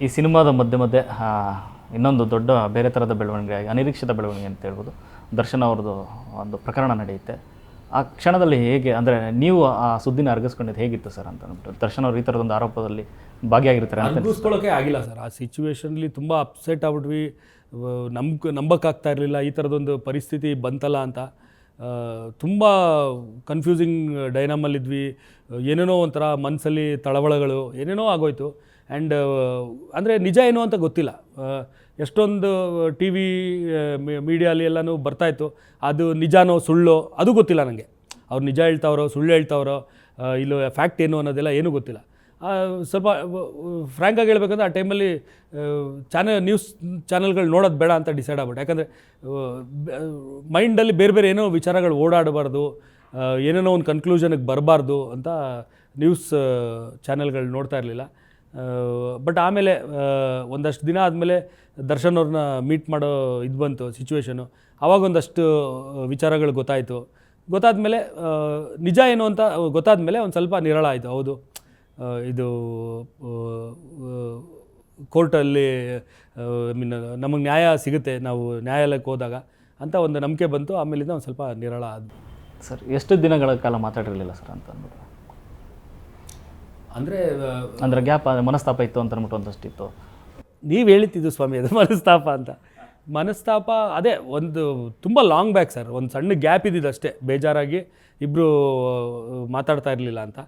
ಈ ಸಿನಿಮಾದ ಮಧ್ಯೆ ಮಧ್ಯೆ ಇನ್ನೊಂದು ದೊಡ್ಡ ಬೇರೆ ಥರದ ಬೆಳವಣಿಗೆ, ಅನಿರೀಕ್ಷಿತ ಬೆಳವಣಿಗೆ ಅಂತ ಹೇಳ್ಬೋದು. ದರ್ಶನ್ ಅವ್ರದ್ದು ಒಂದು ಪ್ರಕರಣ ನಡೆಯುತ್ತೆ. ಆ ಕ್ಷಣದಲ್ಲಿ ಹೇಗೆ, ಅಂದರೆ ನೀವು ಆ ಸುದ್ದಿನ ಅರಗಿಸ್ಕೊಂಡಿದ್ದು ಹೇಗಿತ್ತು ಸರ್ ಅಂತ ಅಂದ್ಬಿಟ್ಟು? ದರ್ಶನ್ ಅವರು ಈ ಥರದೊಂದು ಆರೋಪದಲ್ಲಿ ಭಾಗಿಯಾಗಿರ್ತಾರೆ ಅಂತ ಅರ್ಗಿಸ್ಕೊಳ್ಳೋಕೆ ಆಗಿಲ್ಲ ಸರ್. ಆ ಸಿಚುವೇಶನ್ಲಿ ತುಂಬ ಅಪ್ಸೆಟ್ ಆಗ್ಬಿಟ್ವಿ. ನಂಬಕ್ಕಾಗ್ತಾ ಇರಲಿಲ್ಲ ಈ ಥರದೊಂದು ಪರಿಸ್ಥಿತಿ ಬಂತಲ್ಲ ಅಂತ. ತುಂಬ ಕನ್ಫ್ಯೂಸಿಂಗ್ ಡೈನಾಮಲ್ಲಿದ್ವಿ. ಏನೇನೋ ಒಂಥರ ಮನಸ್ಸಲ್ಲಿ ತಳವಳಗಳು ಏನೇನೋ ಆಗೋಯ್ತು. ಆ್ಯಂಡ್ ಅಂದರೆ ನಿಜ ಏನು ಅಂತ ಗೊತ್ತಿಲ್ಲ. ಎಷ್ಟೊಂದು ಟಿ ವಿ ಮೀಡಿಯಲ್ಲಿ ಎಲ್ಲನೂ ಬರ್ತಾಯಿತ್ತು. ಅದು ನಿಜಾನೋ ಸುಳ್ಳೋ ಅದು ಗೊತ್ತಿಲ್ಲ ನನಗೆ. ಅವ್ರು ನಿಜ ಹೇಳ್ತಾವ್ರೋ ಸುಳ್ಳು ಹೇಳ್ತಾವ್ರೋ ಇಲ್ಲೋ ಫ್ಯಾಕ್ಟ್ ಏನು ಅನ್ನೋದೆಲ್ಲ ಏನೂ ಗೊತ್ತಿಲ್ಲ. ಸ್ವಲ್ಪ ಫ್ರ್ಯಾಂಕಾಗಿ ಹೇಳ್ಬೇಕಂದ್ರೆ ಆ ಟೈಮಲ್ಲಿ ನ್ಯೂಸ್ ಚಾನಲ್ಗಳು ನೋಡೋದು ಬೇಡ ಅಂತ ಡಿಸೈಡ್ ಆಗ್ಬಿಟ್ಟು. ಯಾಕಂದರೆ ಮೈಂಡಲ್ಲಿ ಬೇರೆ ಬೇರೆ ಏನೋ ವಿಚಾರಗಳು ಓಡಾಡಬಾರ್ದು, ಏನೇನೋ ಒಂದು ಕನ್ಕ್ಲೂಷನ್ಗೆ ಬರಬಾರ್ದು ಅಂತ ನ್ಯೂಸ್ ಚಾನಲ್ಗಳು ನೋಡ್ತಾ ಇರಲಿಲ್ಲ. ಬಟ್ ಆಮೇಲೆ ಒಂದಷ್ಟು ದಿನ ಆದಮೇಲೆ ದರ್ಶನ್ ಅವ್ರನ್ನ ಮೀಟ್ ಮಾಡೋ ಇದು ಬಂತು ಸಿಚುವೇಶನು. ಆವಾಗೊಂದಷ್ಟು ವಿಚಾರಗಳು ಗೊತ್ತಾದಮೇಲೆ ನಿಜ ಏನು ಅಂತ ಗೊತ್ತಾದಮೇಲೆ ಒಂದು ಸ್ವಲ್ಪ ನಿರಾಳ ಆಯಿತು. ಹೌದು, ಇದು ಕೋರ್ಟಲ್ಲಿ ನಮಗೆ ನ್ಯಾಯ ಸಿಗುತ್ತೆ ನಾವು ನ್ಯಾಯಾಲಯಕ್ಕೆ ಹೋದಾಗ ಅಂತ ಒಂದು ನಂಬಿಕೆ ಬಂತು. ಆಮೇಲಿಂದ ಒಂದು ಸ್ವಲ್ಪ ನಿರಾಳ ಆದ್ವಿ. ಸರ್ ಎಷ್ಟು ದಿನಗಳ ಕಾಲ ಮಾತಾಡಿರಲಿಲ್ಲ ಸರ್ ಅಂತ ಅಂದ್ಬಿಟ್ಟು? ಅಂದರೆ ಗ್ಯಾಪ್, ಮನಸ್ತಾಪ ಇತ್ತು ಅಂತ ಅಂದ್ಬಿಟ್ಟು ಒಂದಷ್ಟು ಇತ್ತು. ನೀವು ಹೇಳ್ತಿದ್ದು ಸ್ವಾಮಿ ಅದು ಮನಸ್ತಾಪ ಅಂತ. ಮನಸ್ತಾಪ ಅದೇ ಒಂದು ತುಂಬ ಲಾಂಗ್ ಬ್ಯಾಕ್ ಸರ್. ಒಂದು ಸಣ್ಣ ಗ್ಯಾಪ್ ಇದ್ದಿದ್ದು ಅಷ್ಟೇ, ಬೇಜಾರಾಗಿ ಇಬ್ಬರು ಮಾತಾಡ್ತಾ ಇರಲಿಲ್ಲ ಅಂತ.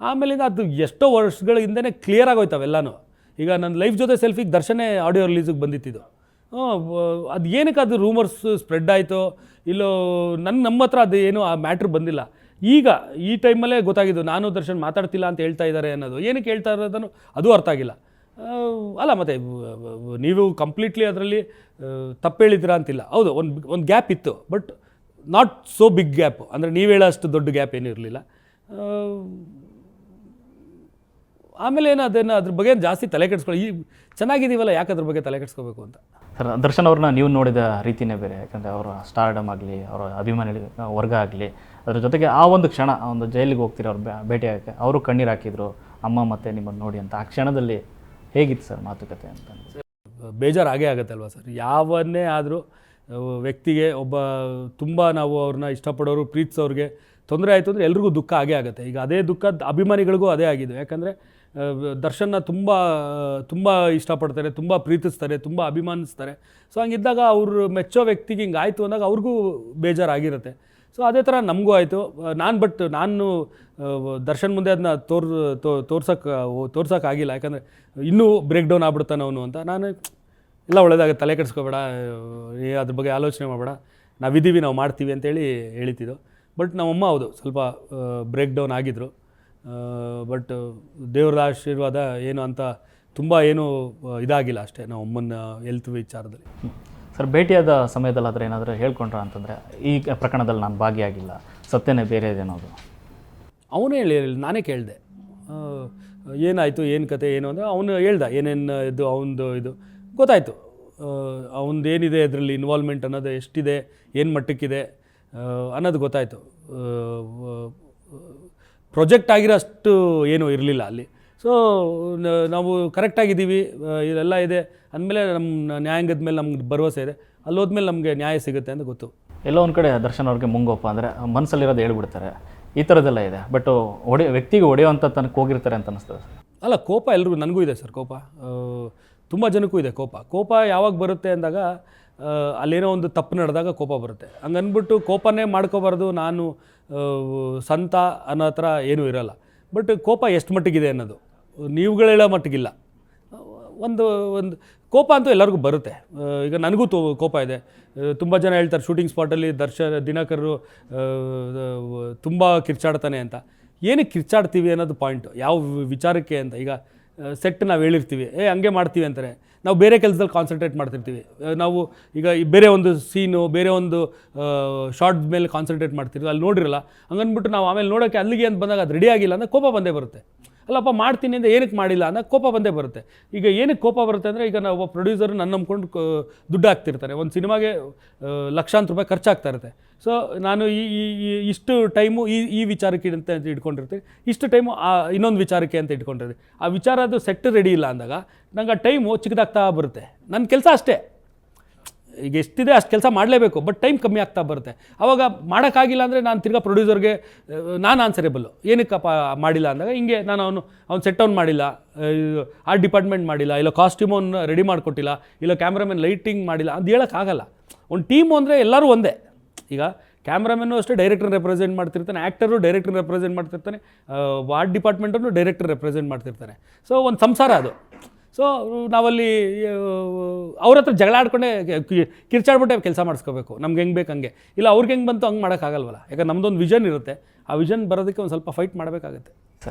ಆಮೇಲಿಂದ ಅದು ಎಷ್ಟೋ ವರ್ಷಗಳ ಹಿಂದೆನೇ ಕ್ಲಿಯರ್ ಆಗೋಯ್ತು ಅವೆಲ್ಲನೂ. ಈಗ ನನ್ನ ಲೈಫ್ ಜೊತೆ ಸೆಲ್ಫಿಗೆ ದರ್ಶನೇ ಆಡಿಯೋ ರಿಲೀಸಿಗೆ ಬಂದಿತ್ತಿದ್ದು. ಅದು ಏನಕ್ಕೆ ಅದು ರೂಮರ್ಸ್ ಸ್ಪ್ರೆಡ್ ಆಯಿತು ಇಲ್ಲೋ ನಮ್ಮ ಹತ್ರ ಅದು ಏನೂ ಆ ಮ್ಯಾಟ್ರ್ ಬಂದಿಲ್ಲ. ಈಗ ಈ ಟೈಮಲ್ಲೇ ಗೊತ್ತಾಗಿದ್ದು ನಾನು ದರ್ಶನ್ ಮಾತಾಡ್ತಿಲ್ಲ ಅಂತ ಹೇಳ್ತಾ ಇದ್ದಾರೆ ಅನ್ನೋದು. ಏನಕ್ಕೆ ಹೇಳ್ತಾ ಇರೋದನ್ನು ಅದು ಅರ್ಥ ಆಗಿಲ್ಲ. ಅಲ್ಲ ಮತ್ತು ನೀವು ಕಂಪ್ಲೀಟ್ಲಿ ಅದರಲ್ಲಿ ತಪ್ಪು ಹೇಳಿದ್ದೀರಾ ಅಂತಿಲ್ಲ. ಹೌದು, ಒಂದು ಗ್ಯಾಪ್ ಇತ್ತು, but not so big gap. ಅಂದರೆ ನೀವು ಹೇಳೋಷ್ಟು ದೊಡ್ಡ ಗ್ಯಾಪ್ ಏನೂ ಇರಲಿಲ್ಲ. ಆಮೇಲೆ ಏನೋ ಅದ್ರ ಬಗ್ಗೆ ಜಾಸ್ತಿ ತಲೆ ಕೆಡಿಸ್ಕೊಳ್ಳಿ. ಚೆನ್ನಾಗಿದ್ದೀವಲ್ಲ, ಯಾಕೆ ಅದ್ರ ಬಗ್ಗೆ ತಲೆ ಕೆಡಿಸ್ಕೋಬೇಕು ಅಂತ. ಸರ್, ದರ್ಶನ್ ಅವ್ರನ್ನ ನೀವು ನೋಡಿದ ರೀತಿಯೇ ಬೇರೆ. ಯಾಕಂದರೆ ಅವರ ಸ್ಟಾರ್ಡಮ್ ಆಗಲಿ, ಅವರ ಅಭಿಮಾನಿ ವರ್ಗ ಆಗಲಿ, ಅದ್ರ ಜೊತೆಗೆ ಆ ಒಂದು ಕ್ಷಣ ಒಂದು ಜೈಲಿಗೆ ಹೋಗ್ತೀರಿ ಅವ್ರು ಭೇಟಿ ಆಗೋಕ್ಕೆ, ಅವರು ಕಣ್ಣೀರು ಹಾಕಿದ್ರು ಅಮ್ಮ ಮತ್ತು ನಿಮ್ಮನ್ನು ನೋಡಿ ಅಂತ. ಆ ಕ್ಷಣದಲ್ಲಿ ಹೇಗಿತ್ತು ಸರ್ ಮಾತುಕತೆ ಅಂತ? ಬೇಜಾರು ಆಗೇ ಆಗುತ್ತಲ್ವ ಸರ್. ಯಾವನ್ನೇ ಆದರೂ ವ್ಯಕ್ತಿಗೆ ಒಬ್ಬ ತುಂಬ ನಾವು ಅವ್ರನ್ನ ಇಷ್ಟಪಡೋರು ಪ್ರೀತಿಸೋರಿಗೆ ತೊಂದರೆ ಆಯಿತು ಅಂದರೆ ಎಲ್ರಿಗೂ ದುಃಖ ಆಗೇ ಆಗುತ್ತೆ. ಈಗ ಅದೇ ದುಃಖ ಅಭಿಮಾನಿಗಳಿಗೂ ಅದೇ ಆಗಿದೆ. ಯಾಕಂದರೆ ದರ್ಶನ್ನ ತುಂಬ ಇಷ್ಟಪಡ್ತಾರೆ, ತುಂಬ ಪ್ರೀತಿಸ್ತಾರೆ, ತುಂಬ ಅಭಿಮಾನಿಸ್ತಾರೆ. ಸೊ ಹಂಗಿದ್ದಾಗ ಅವರು ಮೆಚ್ಚೋ ವ್ಯಕ್ತಿಗೆ ಹಿಂಗೆ ಆಯಿತು ಅಂದಾಗ ಅವ್ರಿಗೂ ಬೇಜಾರಾಗಿರುತ್ತೆ. ಸೊ ಅದೇ ಥರ ನಮಗೂ ಆಯಿತು. ನಾನು ದರ್ಶನ್ ಮುಂದೆ ಅದನ್ನ ತೋರ್ಸೋಕ್ಕಾಗಿಲ್ಲ. ಯಾಕಂದರೆ ಇನ್ನೂ ಬ್ರೇಕ್ ಡೌನ್ ಆಗ್ಬಿಡ್ತಾನೆ ಅವನು ಅಂತ. ನಾನು ಎಲ್ಲ ಒಳ್ಳೆಯದಾಗುತ್ತೆ, ತಲೆ ಕೆಡಿಸ್ಕೋಬೇಡ, ಅದ್ರ ಬಗ್ಗೆ ಆಲೋಚನೆ ಮಾಡಬೇಡ, ನಾವಿದ್ದೀವಿ, ನಾವು ಮಾಡ್ತೀವಿ ಅಂತೇಳಿ ಹೇಳ್ತಿದ್ದು. ಬಟ್ ನಮ್ಮಮ್ಮ ಹೌದು ಸ್ವಲ್ಪ ಬ್ರೇಕ್ ಡೌನ್ ಆಗಿದ್ದರು. ಬಟ್ ದೇವ್ರದ ಆಶೀರ್ವಾದ ಏನು ಅಂತ ತುಂಬ ಏನೂ ಇದಾಗಿಲ್ಲ ಅಷ್ಟೇ ನಾವು ಅಮ್ಮನ ಹೆಲ್ತ್ ವಿಚಾರದಲ್ಲಿ. ಸರ್, ಭೇಟಿಯಾದ ಸಮಯದಲ್ಲಾದರೆ ಏನಾದರೂ ಹೇಳ್ಕೊಂಡ್ರ ಅಂತಂದರೆ ಈ ಪ್ರಕರಣದಲ್ಲಿ ನಾನು ಭಾಗಿಯಾಗಿಲ್ಲ, ಸತ್ಯನೇ ಬೇರೆ ಇದೇನೋದು? ಅವನೇ ಹೇಳಿರಲಿಲ್ಲ, ನಾನೇ ಕೇಳಿದೆ ಏನಾಯಿತು, ಏನು ಕತೆ ಏನು ಅಂದರೆ ಅವನು ಹೇಳ್ದ ಏನೇನು ಇದು ಅವನದು ಇದು ಗೊತ್ತಾಯಿತು. ಅವನದು ಏನಿದೆ ಅದರಲ್ಲಿ ಇನ್ವಾಲ್ವ್ಮೆಂಟ್ ಅನ್ನೋದು ಎಷ್ಟಿದೆ, ಏನು ಮಟ್ಟಕ್ಕಿದೆ ಅನ್ನೋದು ಗೊತ್ತಾಯಿತು. ಪ್ರೊಜೆಕ್ಟ್ ಆಗಿರೋಷ್ಟು ಏನೂ ಇರಲಿಲ್ಲ ಅಲ್ಲಿ. ಸೊ ನಾವು ಕರೆಕ್ಟಾಗಿದ್ದೀವಿ, ಇದೆಲ್ಲ ಇದೆ ಅಂದಮೇಲೆ ನಮ್ಮ ನ್ಯಾಯಾಂಗದ ಮೇಲೆ ನಮ್ಗೆ ಭರವಸೆ ಇದೆ. ಅಲ್ಲಿ ಹೋದ್ಮೇಲೆ ನಮಗೆ ನ್ಯಾಯ ಸಿಗುತ್ತೆ ಅಂತ ಗೊತ್ತು. ಎಲ್ಲೋ ಒಂದು ಕಡೆ ದರ್ಶನ್ ಅವ್ರಿಗೆ ಮುಂಗೋಪ ಅಂದರೆ ಮನಸ್ಸಲ್ಲಿರೋದು ಹೇಳ್ಬಿಡ್ತಾರೆ, ಈ ಥರದ್ದೆಲ್ಲ ಇದೆ. ಬಟ್ ವ್ಯಕ್ತಿಗೆ ಹೊಡೆಯುವಂಥ ತನಕ ಹೋಗಿರ್ತಾರೆ ಅಂತ ಅನ್ನಿಸ್ತದೆ. ಅಲ್ಲ, ಕೋಪ ಎಲ್ರಿಗೂ, ನನಗೂ ಇದೆ ಸರ್ ಕೋಪ. ತುಂಬ ಜನಕ್ಕೂ ಇದೆ ಕೋಪ ಯಾವಾಗ ಬರುತ್ತೆ ಅಂದಾಗ ಅಲ್ಲೇನೋ ಒಂದು ತಪ್ಪು ನಡೆದಾಗ ಕೋಪ ಬರುತ್ತೆ. ಹಂಗನ್ಬಿಟ್ಟು ಕೋಪನೇ ಮಾಡ್ಕೋಬಾರ್ದು, ನಾನು ಸಂತ ಅನ್ನೋ ಥರ ಏನೂ ಇರೋಲ್ಲ. ಬಟ್ ಕೋಪ ಎಷ್ಟು ಮಟ್ಟಿಗಿದೆ ಅನ್ನೋದು ನೀವುಗಳು ಮಟ್ಟಿಗಿಲ್ಲ. ಒಂದು ಕೋಪ ಅಂತೂ ಎಲ್ಲರಿಗೂ ಬರುತ್ತೆ. ಈಗ ನನಗೂ ಕೋಪ ಇದೆ. ತುಂಬ ಜನ ಹೇಳ್ತಾರೆ ಶೂಟಿಂಗ್ ಸ್ಪಾಟಲ್ಲಿ ದಿನಕರು ತುಂಬ ಕಿರ್ಚಾಡ್ತಾನೆ ಅಂತ. ಏನಕ್ಕೆ ಕಿರ್ಚಾಡ್ತೀವಿ ಅನ್ನೋದು ಪಾಯಿಂಟು, ಯಾವ ವಿಚಾರಕ್ಕೆ ಅಂತ. ಈಗ ಸೆಟ್ ನಾವು ಹೇಳಿರ್ತೀವಿ, ಹಂಗೆ ಮಾಡ್ತೀವಿ ಅಂತಾರೆ, ನಾವು ಬೇರೆ ಕೆಲಸದಲ್ಲಿ ಕಾನ್ಸಂಟ್ರೇಟ್ ಮಾಡ್ತಿರ್ತೀವಿ. ನಾವು ಈಗ ಬೇರೆ ಒಂದು ಸೀನು, ಬೇರೆ ಒಂದು ಶಾರ್ಟ್ ಮೇಲೆ ಕಾನ್ಸಂಟ್ರೇಟ್ ಮಾಡ್ತಿರ್ತೀವಿ, ಅಲ್ಲಿ ನೋಡಿರಲ್ಲ. ಹಂಗನ್ಬಿಟ್ಟು ನಾವು ಆಮೇಲೆ ನೋಡೋಕ್ಕೆ ಅಲ್ಲಿಗೆ ಅಂತ ಬಂದಾಗ ಅದು ರೆಡಿ ಆಗಿಲ್ಲ ಅಂದರೆ ಕೋಪ ಬಂದೇ ಬರುತ್ತೆ. ಅಲ್ಲಪ್ಪ ಮಾಡ್ತೀನಿ ಅಂತ ಏನಕ್ಕೆ ಮಾಡಿಲ್ಲ ಅನ್ನೋ ಕೋಪ ಬಂದೇ ಬರುತ್ತೆ. ಈಗ ಏನಕ್ಕೆ ಕೋಪ ಬರುತ್ತೆ ಅಂದರೆ, ಈಗ ನಾವು ಒಬ್ಬ ಪ್ರೊಡ್ಯೂಸರ್ ನನ್ನ ನಂಬ್ಕೊಂಡು ದುಡ್ಡು ಹಾಕ್ತಿರ್ತಾರೆ, ಒಂದು ಸಿನಿಮಾಗೆ ಲಕ್ಷಾಂತರ ರೂಪಾಯಿ ಖರ್ಚಾಗ್ತಾ ಇರುತ್ತೆ. ಸೊ ನಾನು ಇಷ್ಟು ಟೈಮು ಈ ವಿಚಾರಕ್ಕೆ ಅಂತ ಇಟ್ಕೊಂಡಿರ್ತೀನಿ, ಇಷ್ಟು ಟೈಮು ಇನ್ನೊಂದು ವಿಚಾರಕ್ಕೆ ಅಂತ ಇಟ್ಕೊಂಡಿರ್ತೀನಿ. ಆ ವಿಚಾರ ಅದು ಸೆಟ್ ರೆಡಿ ಇಲ್ಲ ಅಂದಾಗ ನಂಗೆ ಆ ಟೈಮು ಚಿಕ್ಕದಾಗ್ತಾ ಬರುತ್ತೆ. ನನ್ನ ಕೆಲಸ ಅಷ್ಟೇ, ಈಗ ಎಷ್ಟಿದೆ ಅಷ್ಟು ಕೆಲಸ ಮಾಡಲೇಬೇಕು, ಬಟ್ ಟೈಮ್ ಕಮ್ಮಿ ಆಗ್ತಾ ಬರುತ್ತೆ. ಆವಾಗ ಮಾಡೋಕ್ಕಾಗಿಲ್ಲ ಅಂದರೆ ನಾನು ತಿರ್ಗಾ ಪ್ರೊಡ್ಯೂಸರ್ಗೆ ನಾನು ಆನ್ಸರೇಬಲ್ಲು, ಏನಕ್ಕಪ್ಪ ಮಾಡಿಲ್ಲ ಅಂದಾಗ ಹಿಂಗೆ ನಾನು ಅವ್ನು ಸೆಟ್ ಅವ್ನು ಮಾಡಿಲ್ಲ, ಆರ್ಟ್ ಡಿಪಾರ್ಟ್ಮೆಂಟ್ ಮಾಡಿಲ್ಲ, ಇಲ್ಲ ಕಾಸ್ಟ್ಯೂಮ್ ಅವ್ನು ರೆಡಿ ಮಾಡಿಕೊಟ್ಟಿಲ್ಲ, ಇಲ್ಲ ಕ್ಯಾಮ್ರಾಮನ್ ಲೈಟಿಂಗ್ ಮಾಡಿಲ್ಲ ಅಂತ ಹೇಳೋಕ್ಕಾಗಲ್ಲ. ಒಂದು ಟೀಮು ಅಂದರೆ ಎಲ್ಲರೂ ಒಂದೇ. ಈಗ ಕ್ಯಾಮ್ರಾಮನ್ನು ಅಷ್ಟೇ ಡೈರೆಕ್ಟರ್ ರೆಪ್ರೆಸೆಂಟ್ ಮಾಡ್ತಿರ್ತಾನೆ, ಆ್ಯಕ್ಟರು ಡೈರೆಕ್ಟರ್ ರೆಪ್ರೆಸೆಂಟ್ ಮಾಡ್ತಿರ್ತಾನೆ, ಆರ್ಟ್ ಡಿಪಾರ್ಟ್ಮೆಂಟನ್ನು ಡೈರೆಕ್ಟರ್ ರೆಪ್ರೆಸೆಂಟ್ ಮಾಡ್ತಿರ್ತಾನೆ. ಸೊ ಒಂದು ಸಂಸಾರ ಅದು. ಸೊ ನಾವಲ್ಲಿ ಅವ್ರ ಹತ್ರ ಜಗಳ ಆಡ್ಕೊಂಡೆ ಕಿರ್ಚಾಡ್ಬಿಟ್ಟೆ ಕೆಲಸ ಮಾಡಿಸ್ಕೋಬೇಕು, ನಮ್ಗೆ ಹೆಂಗೆ ಬೇಕು ಹಂಗೆ. ಇಲ್ಲ ಅವ್ರಿಗೆ ಹೆಂಗೆ ಬಂತು ಹಂಗೆ ಮಾಡೋಕ್ಕಾಗಲ್ವಲ್ಲ, ಯಾಕಂದ್ರೆ ನಮ್ಮದೊಂದು ವಿಷನ್ ಇರುತ್ತೆ, ಆ ವಿಷನ್ ಬರೋದಕ್ಕೆ ಒಂದು ಸ್ವಲ್ಪ ಫೈಟ್ ಮಾಡಬೇಕಾಗುತ್ತೆ. ಸರ್,